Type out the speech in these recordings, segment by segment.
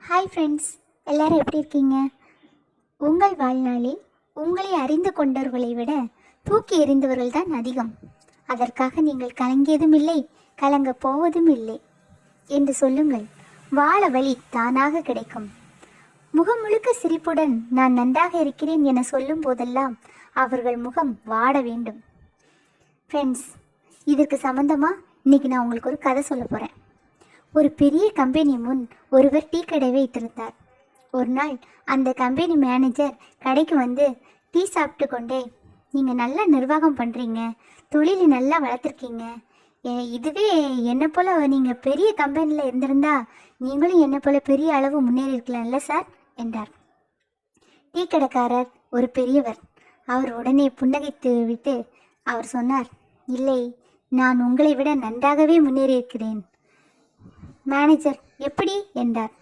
Hi friends, எல்லோரும் எப்படி இருக்கீங்க? உங்கள் வாழ்நாளில் உங்களை அறிந்து கொண்டவர்களை விட தூக்கி எறிந்தவர்கள் தான் அதிகம். அதற்காக நீங்கள் கலங்கியதும் இல்லை, கலங்க போவதும் இல்லை என்று சொல்லுங்கள். வாழ வழி தானாக கிடைக்கும். முகம் முழுக்க சிரிப்புடன் நான் நன்றாக இருக்கிறேன் என சொல்லும் போதெல்லாம் அவர்கள் முகம் வாட வேண்டும். ஃப்ரெண்ட்ஸ், இதற்கு சம்மந்தமாக இன்றைக்கி நான் உங்களுக்கு ஒரு கதை சொல்ல போகிறேன். ஒரு பெரிய கம்பெனி முன் ஒருவர் டீ கடை வைத்திருந்தார். ஒரு நாள் அந்த கம்பெனி மேனேஜர் கடைக்கு வந்து டீ சாப்பிட்டு கொண்டே, நீங்கள் நல்லா நிர்வாகம் பண்ணுறீங்க, தொழிலை நல்லா வளர்த்துருக்கீங்க, இதுவே என்னை போல் நீங்கள் பெரிய கம்பெனியில் இருந்திருந்தா நீங்களும் என்னை போல் பெரிய அளவு முன்னேறி இருக்கலாம்ல சார் என்றார். டீ கடைக்காரர் ஒரு பெரியவர். அவர் உடனே புன்னகைத்து விட்டு அவர் சொன்னார், இல்லை, நான் உங்களை விட நன்றாகவே முன்னேறியிருக்கிறேன். மேனேஜர் எப்படி என்றார்.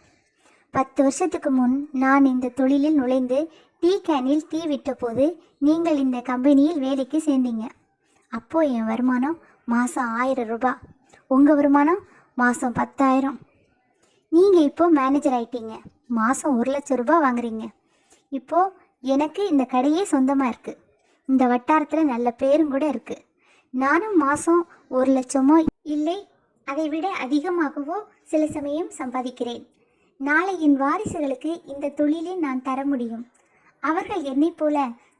10 வருஷத்துக்கு முன் நான் இந்த தொழிலில் நுழைந்து டீ கேனில் டீ விட்டபோது நீங்கள் இந்த கம்பெனியில் வேலைக்கு சேர்ந்தீங்க. அப்போது என் வருமானம் மாதம் 1000 ரூபாய், உங்கள் வருமானம் மாதம் 10,000. நீங்கள் இப்போது மேனேஜர் ஆயிட்டீங்க, மாதம் 1 லட்சம் ரூபாய் வாங்குறீங்க. இப்போது எனக்கு இந்த கடையே சொந்தமாக இருக்குது. இந்த வட்டாரத்தில் நல்ல பேரும் கூட இருக்குது. நானும் மாதம் 1 லட்சமோ இல்லை அதை விட அதிகமாகவோ சில சமயம் சம்பாதிக்கிறேன். நாளை என் வாரிசுகளுக்கு இந்த தொழிலில் நான் தர முடியும். அவர்கள் என்னை போல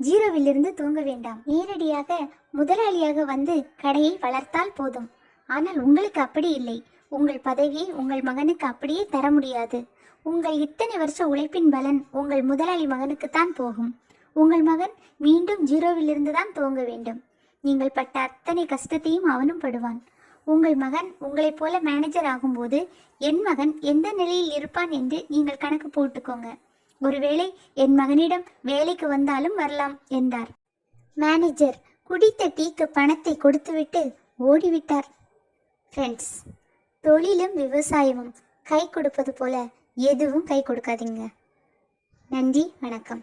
ஜீரோவிலிருந்து தூங்க வேண்டாம், நேரடியாக முதலாளியாக வந்து கடையை வளர்த்தால் போதும். ஆனால் உங்களுக்கு அப்படி இல்லை. உங்கள் பதவியை உங்கள் மகனுக்கு அப்படியே தர முடியாது. உங்கள் இத்தனை வருஷ உழைப்பின் பலன் உங்கள் முதலாளி மகனுக்குத்தான் போகும். உங்கள் மகன் மீண்டும் ஜீரோவிலிருந்து தான் துவங்க வேண்டும். நீங்கள் பட்ட அத்தனை கஷ்டத்தையும் அவனும் படுவான். உங்கள் மகன் உங்களைப் போல மேனேஜர் ஆகும்போது என் மகன் எந்த நிலையில் இருப்பான் என்று நீங்கள் கணக்கு போட்டுக்கோங்க. ஒருவேளை என் மகனிடம் வேலைக்கு வந்தாலும் வரலாம் என்றார். மேனேஜர் குடித்த டீக்கு பணத்தை கொடுத்துவிட்டு ஓடிவிட்டார். ஃப்ரெண்ட்ஸ், தொழிலும் விவசாயமும் கை கொடுப்பது போல எதுவும் கை கொடுக்காதீங்க. நன்றி, வணக்கம்.